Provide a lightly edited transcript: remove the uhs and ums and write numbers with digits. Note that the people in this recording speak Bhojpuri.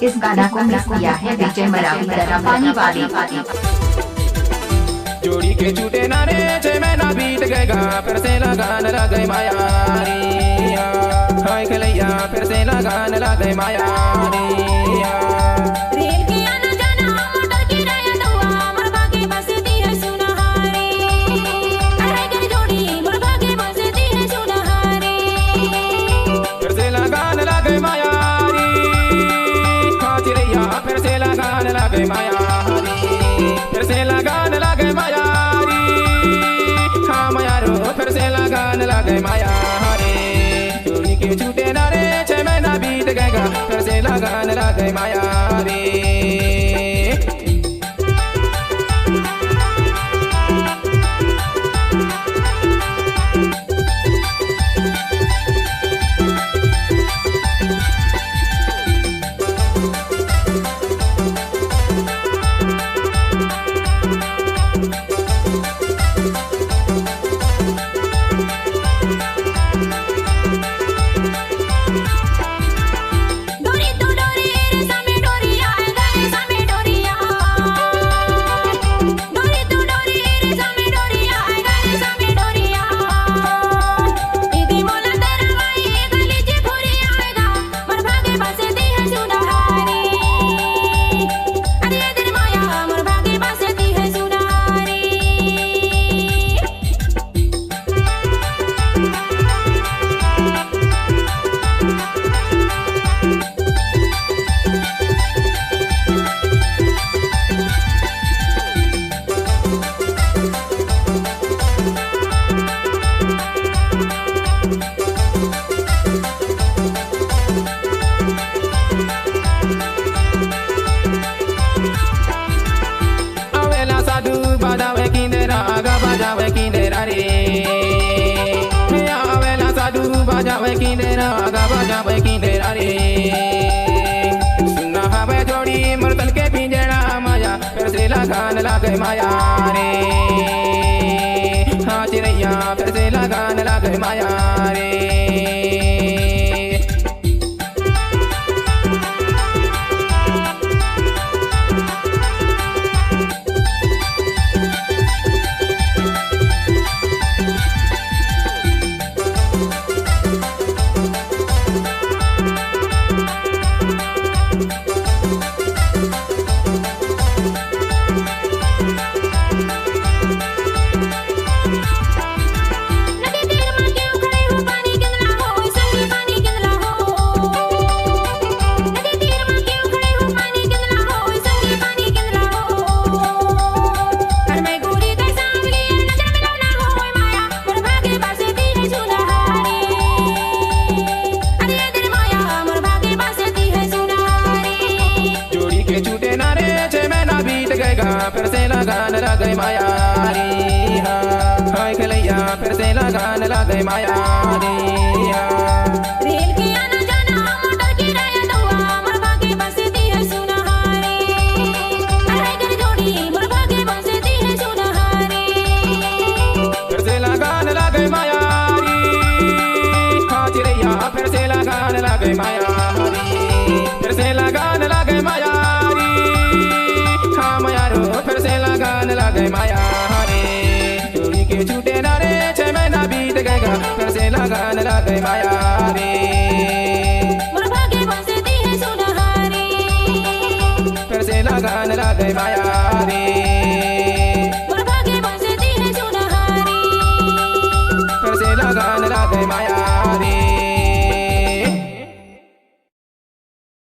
इस गाना को मिक्स किया है विजय मरावी द्वारा पानी वाली। जोड़ी के छूटे ना रे छे महीना बीत गएगा फिर से लगान लगे माया रे हाय खलैया फिर से लगान लगे माया रे रेल के आना जाना मोटर की राया दुआ मुर्गा के बसती है सुनहारे अरे के जोड़ी मुर्गा के बसती है सुनहारे फिर से लगान लगे माया रे हाँ चिड़ैया फिर से लगान लगे माया रे फिर से लगान लगे माया रे हाँ माया रो फिर से लगान लगे माया रे जोड़ी के छूटे ना रे छह महीना बीत गएगा फिर से लगान लगे माया रे बाजावे किंदेरा गा बाजावे किंदेरा रे आवेला साधु बाजावे किंदेरा गा बाजावे किंदेरा रे सुना हवे जोड़ी मर्दन के पिंजरा माया फिर से लगान लगे माया रे हाँ चिड़ैया फिर से लगान लगे माया रे फिर से लगान लगे माया रे हाय खलैया फिर से लगान लगे माया रे रेल के आना जाना मोटर की राया दुआ मुर्गा के बसती है सुनहारे अरे के जोड़ी मुर्गा के बसती है सुनहारे फिर से लगान लगे माया रे हाँ चिड़ैया फिर से लगान लगे माया रे फिर से लगान लगे माया रे हाँ माया रो फिर से लगान लगे माया रे जोड़ी के छूटे ना रे छह महीना बीत गएगा फिर से लगान लगे माया रे मुर्गा के बसती है सुनहारे फिर से लगान लगे माया रे मुर्गा के बसती है सुनहारे फिर से लगान लगे माया